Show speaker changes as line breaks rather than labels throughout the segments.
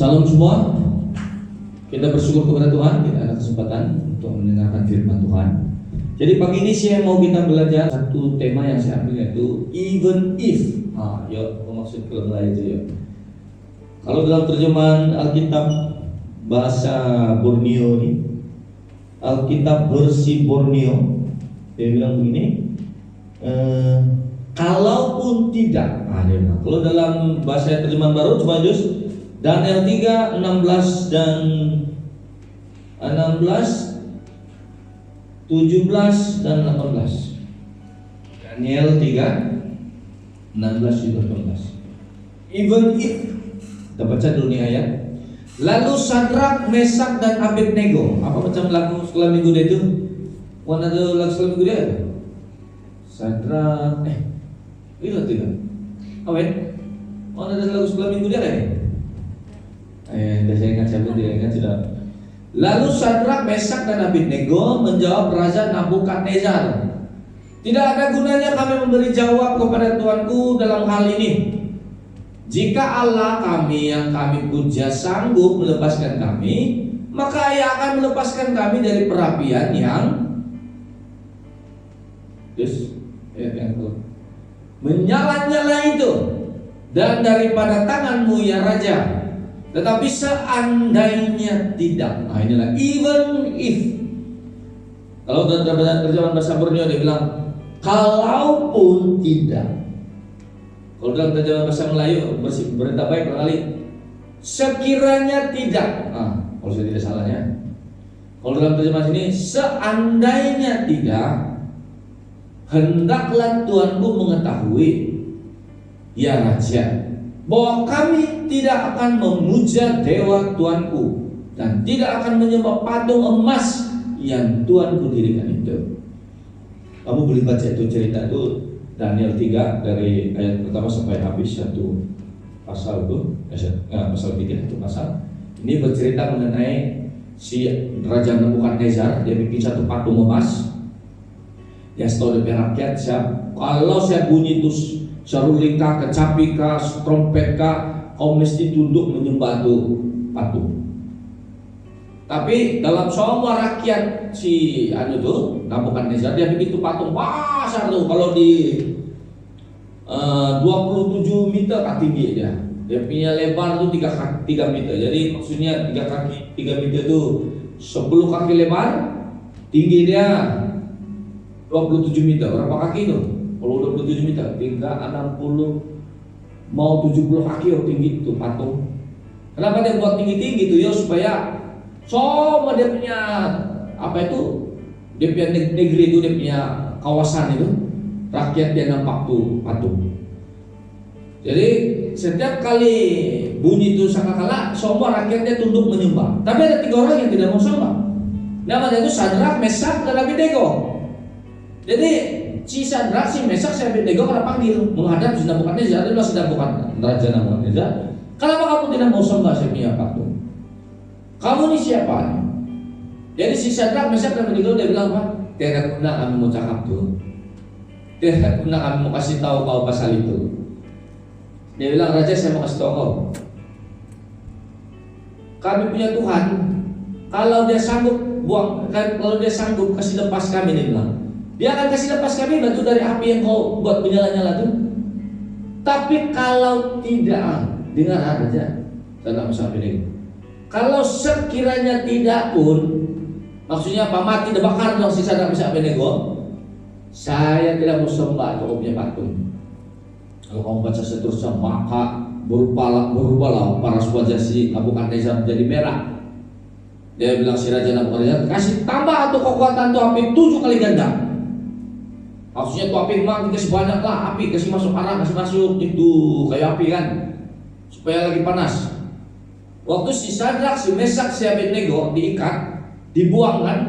Salam semua. Kita bersyukur kepada Tuhan, kita ada kesempatan untuk mendengarkan firman Tuhan. Jadi pagi ini saya mau kita belajar satu tema yang saya ambil, yaitu even if. Maksud film lain itu ya. Kalau dalam terjemahan Alkitab bahasa Borneo ini, Alkitab versi Borneo, dia bilang begini, kalaupun tidak. Dia bilang. Kalau dalam bahasa terjemahan baru coba jus Daniel 3, 16 dan 16, 17 dan 18. Daniel 3, 16 dan 18. Even if, kita baca dulu nih ayat. Lalu Sadrak, Mesak dan Abednego. Apa macam lagu sekolah minggu dia itu? Mana ada lagu sekolah minggu dia? Sadrak, itu tidak. Apa ya? Mana ada lagu sekolah minggu dia? Saya ingat, saya tidak ingat sudah. Lalu Sadrak, Mesak dan Abednego menjawab Raja Nabukadnezar, tidak ada gunanya kami memberi jawab kepada Tuanku dalam hal ini. Jika Allah kami yang kami puja sanggup melepaskan kami, maka Ia akan melepaskan kami dari perapian yang menyala-nyala itu, dan daripada tanganmu ya Raja. Tetapi seandainya tidak, inilah even if. Kalau dalam terjemahan bahasa Borneo dia bilang kalaupun tidak. Kalau dalam terjemahan bahasa Melayu berita baik barangkali sekiranya tidak. Kalau saya tidak salah ya. Kalau dalam terjemahan ini seandainya tidak, hendaklah Tuanku mengetahui ya Raja, bahwa kami tidak akan memuja dewa Tuanku dan tidak akan menyembah patung emas yang Tuanku dirikan itu. Kamu boleh baca itu cerita itu Daniel 3 dari ayat pertama sampai habis satu pasal itu, pasal 3 itu pasal. Ini bercerita mengenai si Raja Nabukadnezar. Dia bikin satu patung emas. Dia tahu dari rakyat, kalau saya bunyi itu seruling kah, kecapi kah, trompet kah, kau mesti tunduk menyembah tuh patung. Tapi dalam semua rakyat si Nabukadnezar, dia bikin tuh patung besar tuh. Kalau di 27 meter tinggi dia. Dia punya lebar tuh 3 meter. Jadi maksudnya 3 meter tuh 10 kaki lebar, tinggi dia 27 meter. Berapa kaki tuh? Kalau 27 meter, 60 mau 70 kaki tinggi itu patung. Kenapa dia buat tinggi-tinggi tuh ya? Supaya semua dia punya dia punya negeri itu, dia punya kawasan itu, rakyat dia nampak tuh patung. Jadi setiap kali bunyi itu sangkakala, semua rakyatnya tunduk menyembah. Tapi ada 3 orang yang tidak mau sembah. Namanya itu Sadrak, Mesak dan Abednego. Jadi si Sadrak, si Mesak, si Abednego pada panggil menghadap si Nabukadnezar. Dia bilang, sedang bukan Raja Nabukadnezar, kenapa kamu tidak mau sembah saya punya patung? Kamu ini siapa? Jadi si Sadrak, Mesak dan Abednego dia bilang, Pak, tidak pernah kami mau cakap tuh, tidak pernah kami mau kasih tahu kau pasal itu. Dia bilang, Raja, saya mau kasih tahu kau, kami punya Tuhan. Kalau dia sanggup kalau dia sanggup kasih lepas kami, dia bilang, dia akan kasih lepas kami batu dari api yang kau buat menyala-nyala tuh. Tapi kalau tidak, dengar Raja, Sadrak, Mesak, Abednego, kalau sekiranya tidak pun, maksudnya apa, mati dibakar dong si Sadrak, Mesak, Abednego, saya tidak mau sembah kau punya patung. Kalau kamu baca seterusnya, maka berubahlah paras wajah si Nabukadnezar menjadi merah. Dia bilang si Raja Nabukadnezar, kasih tambah tuh kekuatan tuh api 7 kali ganda. Maksudnya tuh api memang dikasih banyak lah, api kasih masuk arah, kasih masuk itu kayak api kan, supaya lagi panas. Waktu si Sadrak, si Mesak, si Abednego diikat, dibuang kan,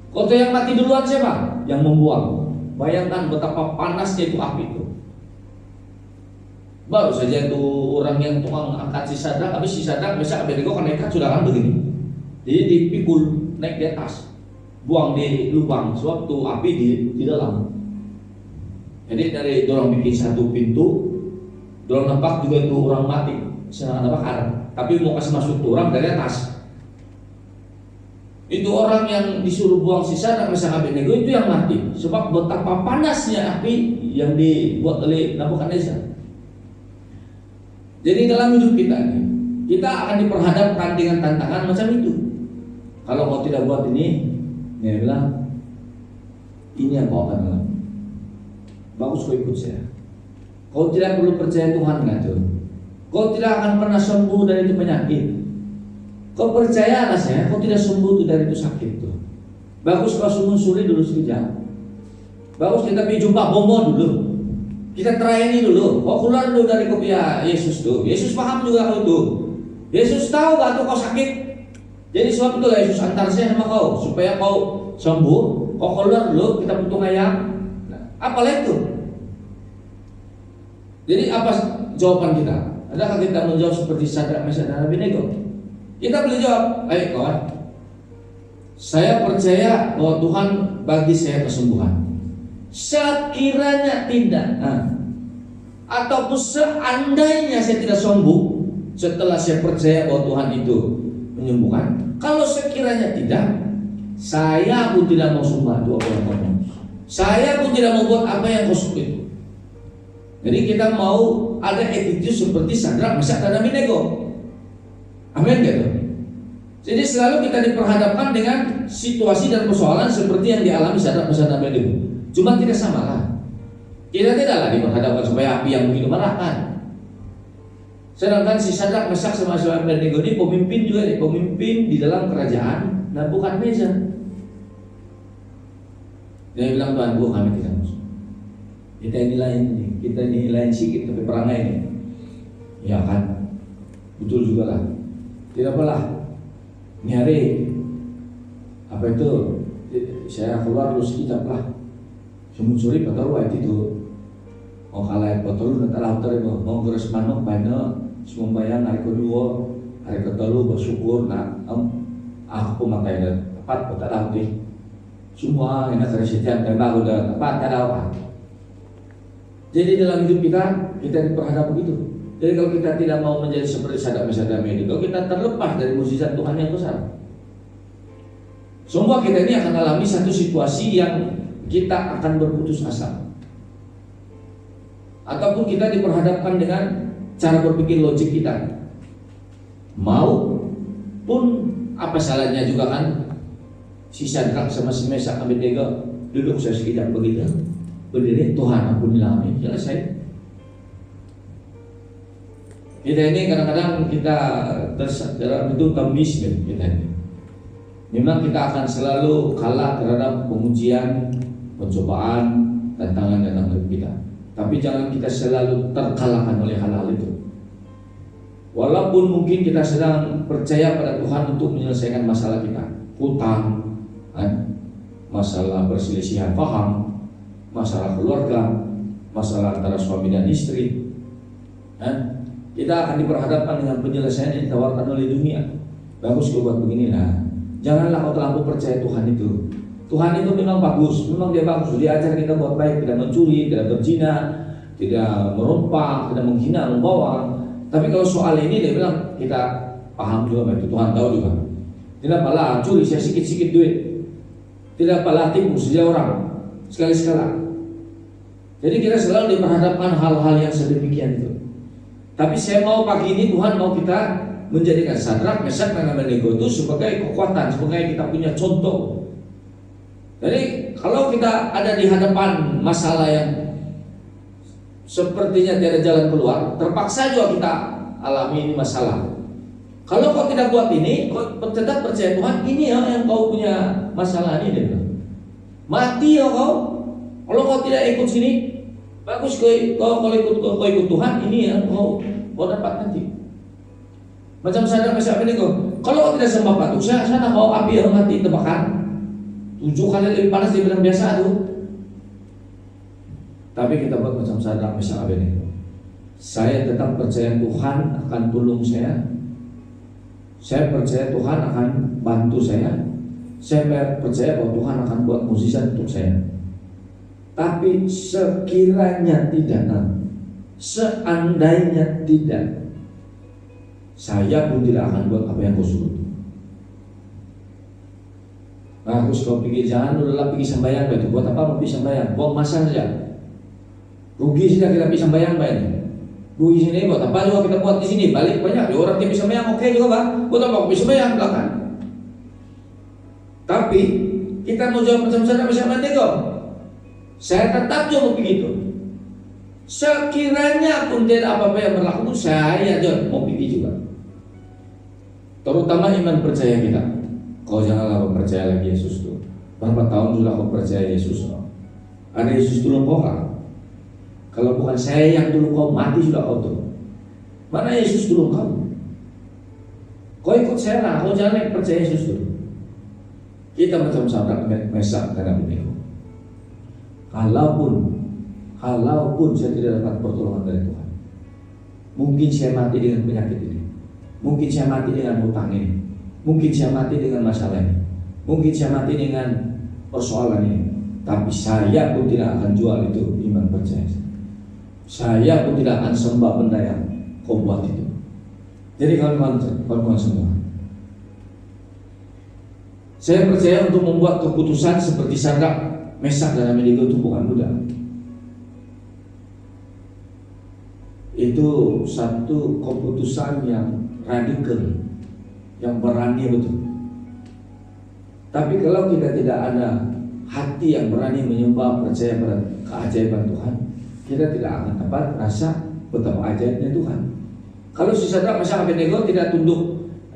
kota yang mati duluan siapa? Yang membuang. Bayangkan betapa panasnya itu api itu. Baru saja itu orang yang tukang angkat si Sadrak, habis si Sadrak, Mesak, Abednego kan nekat sudah kan begini. Jadi dipikul naik di atas, buang di lubang, sebab tuh api di dalam. Jadi dari dorong bikin satu pintu, dorong nampak juga itu orang mati, sedang ada bakar. tapi mau kasih masuk tuh orang dari atas. Itu orang yang disuruh buang si Sadrak, Mesak, Abednego itu yang mati. Sebab betapa panasnya api yang dibuat oleh Nabukadnezar. Jadi dalam hidup kita ini, kita akan diperhadapkan dengan tantangan macam itu. Kalau kau tidak buat ini, dia bilang, ini yang kau akan alami. Bagus kau ikut saya. Kau tidak perlu percaya Tuhan ngatur. Kau tidak akan pernah sembuh dari itu penyakit. Kau percayalah saya, kau tidak sembuh dari itu sakit tuh. Bagus kau suri dulu sekejap. Bagus kita pergi jumpa Bomo dulu. Kita try ini dulu. Kau keluar dulu dari kopiah Yesus tuh. Yesus paham juga kau tuh. Yesus tahu gak tuh kau sakit. Jadi sebab itulah Yesus antar saya sama kau supaya kau sembuh. Kau keluar dulu, kita butuh ayam. Nah, apalah itu? Jadi apa jawaban kita? Adakah kita menjawab seperti Sadrak, Mesak, dan Abednego? Kita boleh jawab, ayo kawan, saya percaya bahwa Tuhan bagi saya kesembuhan. Sekiranya tidak, ataupun seandainya saya tidak sembuh setelah saya percaya bahwa Tuhan itu menyembuhkan, kalau sekiranya tidak, saya pun tidak mau sembah apa yang kau mau. Saya pun tidak mau buat apa yang kau suka itu. Jadi kita mau ada attitude seperti Sadrak, Mesak, dan Abednego. Amin gitu. Jadi selalu kita diperhadapkan dengan situasi dan persoalan seperti yang dialami Sadrak, Mesak, dan Abednego. Cuma tidak sama lah. Kita tidaklah diperhadapkan supaya api yang begitu marah kan. Sedangkan si Sadrak, Mesak, sama Abednego ini pemimpin juga nih, pemimpin di dalam kerajaan Nabukadnezar. Dia bilang, Tuhan, kami tidak musuh. Kita ini lain sikit tapi perangai ini. Ya kan, betul juga lah. Tidak apalah, ini hari apa itu saya keluar dulu sekejap lah. Suri pataru itu mau kalah pataru nanti lautar mau geras manok banyak semua bayang hari kedua hari ketiga bersyukur nak aku pemakai dan tepat betul laut deh semua enak resisten dan baru dan tepat ada apa. Jadi dalam hidup kita diperhadap begitu. Jadi kalau kita tidak mau menjadi seperti Sadrak, Mesak, dan Abednego, kita terlepas dari mukjizat Tuhan yang besar. Semua kita ini akan alami satu situasi yang kita akan berputus asa. Ataupun kita diperhadapkan dengan cara berpikir logik kita. Mau pun apa salahnya juga kan si Sadrak sama si Mesak, Abednego duduk saya sekejap begitu. Berdiri, Tuhan ampunilah kami, selesai. Kita ini kadang-kadang kita dalam itu tambisme kita ini. Memang kita akan selalu kalah terhadap pengujian, pencobaan, tantangan dalam hidup kita. Tapi jangan kita selalu terkalahkan oleh hal-hal itu. Walaupun mungkin kita sedang percaya pada Tuhan untuk menyelesaikan masalah kita, hutang, masalah perselisihan paham, masalah keluarga, masalah antara suami dan istri, kita akan diperhadapkan dengan penyelesaian yang ditawarkan oleh dunia. Bagus kau buat begini lah. Janganlah kau terlalu percaya Tuhan itu. Tuhan itu memang bagus, memang dia bagus. Dia ajar kita buat baik, tidak mencuri, tidak berzina, tidak merompak, tidak menghina, membawa. Tapi kalau soal ini dia bilang kita paham juga itu, Tuhan tahu juga. Tidak apalah curi saya sikit-sikit duit. Tidak apalah tipu saja orang sekali-sekala. Jadi kita selalu diperhadapkan hal-hal yang sedemikian itu. Tapi saya mau pagi ini Tuhan mau kita menjadikan Sadrak, Mesak, dan Abednego itu sebagai kekuatan, sebagai kita punya contoh. Jadi kalau kita ada di hadapan masalah yang sepertinya tiada jalan keluar, terpaksa juga kita alami ini masalah. Kalau kau tidak buat ini, kau tetap percaya Tuhan, ini ya yang kau punya masalah ini deh. Mati ya kau. Kalau kau tidak ikut sini, bagus kau ikut Tuhan, ini yang kau dapat nanti. Macam Sadrak, Mesak, Abednego. Kalau kau tidak sembah patung, sana kau api yang mati terbakar. 7 kali lebih panas daripada biasa tuh. Tapi kita buat macam Sadrak, Mesak, Abednego. Saya tetap percaya Tuhan akan tolong saya. Saya percaya Tuhan akan bantu saya. Saya percaya bahwa Tuhan akan buat mukjizat untuk saya. Tapi sekiranya tidak, seandainya tidak, saya pun tidak akan buat apa yang kau suruh. Nah, terus kau pikir jangan udahlah pergi sembahyang itu. Buat apa mau pergi sembahyang? Buang masa saja. Rugi saja kita pergi sembahyang ini. Rugi sini buat apa juga kita buat di sini? Balik banyak. Orang yang bisa sembahyang oke juga bang. Buat apa bisa sembahyang belakang? Tapi kita mau jawab macam sana bersama nego. Saya tetap jawab begitu. Sekiranya pun tidak apa-apa yang berlaku, saya jawab mau pergi juga. Terutama iman percaya kita. Kau janganlah percaya lagi Yesus itu. Berapa tahun sudah kau percaya Yesus? Ada Yesus dulu kau kan? Kalau bukan saya yang dulu kau mati sudah kau tuh. Mana Yesus dulu kau? Kau ikut saya lah. Kau jangan percaya Yesus dulu. Kita macam saudara Mesak dan Abednego. Kalaupun saya tidak dapat pertolongan dari Tuhan, mungkin saya mati dengan penyakit ini. Mungkin saya mati dengan hutang ini. Mungkin saya mati dengan masalah ini. Mungkin saya mati dengan persoalan ini. Tapi saya pun tidak akan jual itu iman percaya. Saya pun tidak akan sembah benda yang kau buat itu. Jadi kawan-kawan semua, saya percaya untuk membuat keputusan seperti Sadrak, Mesak dan Abednego itu bukan mudah. Itu satu keputusan yang radikal, yang berani betul. Tapi kalau kita tidak ada hati yang berani menyembah, percaya pada keajaiban Tuhan, kita tidak akan dapat rasa betapa ajaibnya Tuhan. Kalau si Sadrak, Mesak, Abednego tidak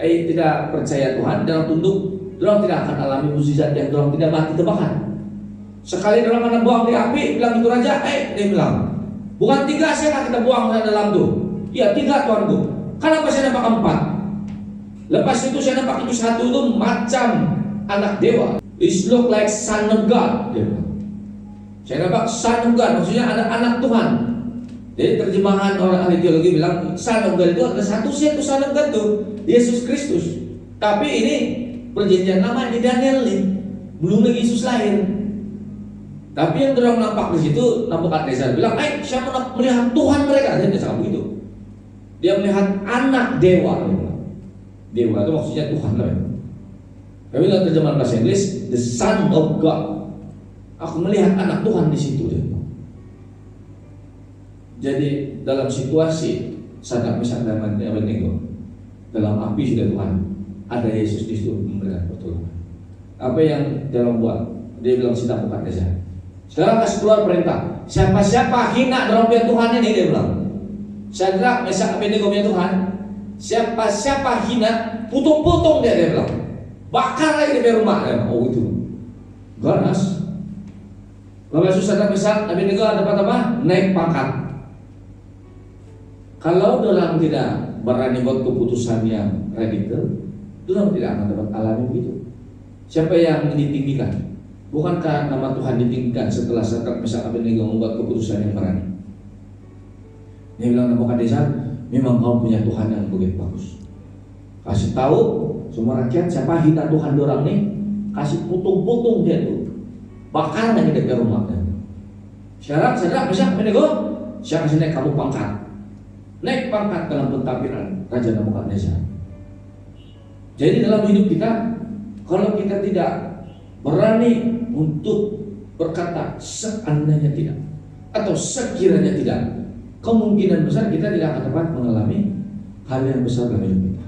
tidak percaya Tuhan, dalam tunduk, dorang tidak akan alami mukjizat yang dorang tidak mati tebakan. Sekali dorang kena buang di api, bilang itu raja, dia bilang, bukan 3 saya akan kita buang ke dalam tuh. Ya 3 tuanku. Kenapa saya nampak 4? Lepas itu saya nampak itu satu itu macam anak dewa. It look like son of God. Saya nampak son of God, maksudnya anak Tuhan. Jadi terjemahan orang ahli teologi bilang son of God itu ada satu sih itu son of God tuh, Yesus Kristus. Tapi ini perjanjian lama di Daniel nih, belum lagi Yesus lahir. Tapi yang dorang nampak di situ, Nebukadnezar bilang, saya melihat Tuhan mereka. Dia tidak begitu. Dia melihat anak dewa. Dewa itu maksudnya Tuhan lah. Tapi dalam terjemahan bahasa Inggris, the Son of God. Aku melihat anak Tuhan di situ. Jadi dalam situasi Sadrak, Mesak dan Abednego, dalam api sudah Tuhan, ada Yesus di situ memberikan pertolongan. Apa yang dalam buat? Dia bilang si Nebukadnezar, sekarang kasih keluar perintah, siapa-siapa hina dalam punya Tuhan ini, dia bilang, Sadrak, Mesak, Abednego punya Tuhan, siapa-siapa hina, putung-putung dia bilang, bakar lagi di rumah. Oh itu ganas. Lalu Sadrak, Mesak, Abednego dapat apa? Naik pangkat. Kalau dalam tidak berani buat keputusan yang radikal, dalam tidak akan dapat alami begitu. Siapa yang ditinggikan? Bukankah nama Tuhan ditinggikan setelah Sadrak, Mesak, Abednego membuat keputusan yang berani? Dia bilang, Nebukadnezar, memang kau punya Tuhan yang begitu bagus. Kasih tahu semua rakyat siapa hina Tuhan dorang nih, kasih putung-putung dia tuh, bakar lagi dekat rumahnya. Sekarang Sadrak, Mesak, Abednego, saya kasih naik kamu pangkat. Naik pangkat dalam pentadbiran Raja Nebukadnezar. Jadi dalam hidup kita, kalau kita tidak berani untuk berkata seandainya tidak atau sekiranya tidak, kemungkinan besar kita tidak akan dapat mengalami hal yang besar dalam hidup kita.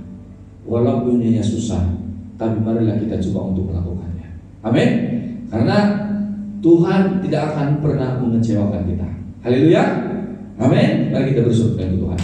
Walaupun ini susah, tapi marilah kita coba untuk melakukannya. Amin. Karena Tuhan tidak akan pernah mengecewakan kita. Haleluya. Amin. Mari kita bersyukur kepada Tuhan.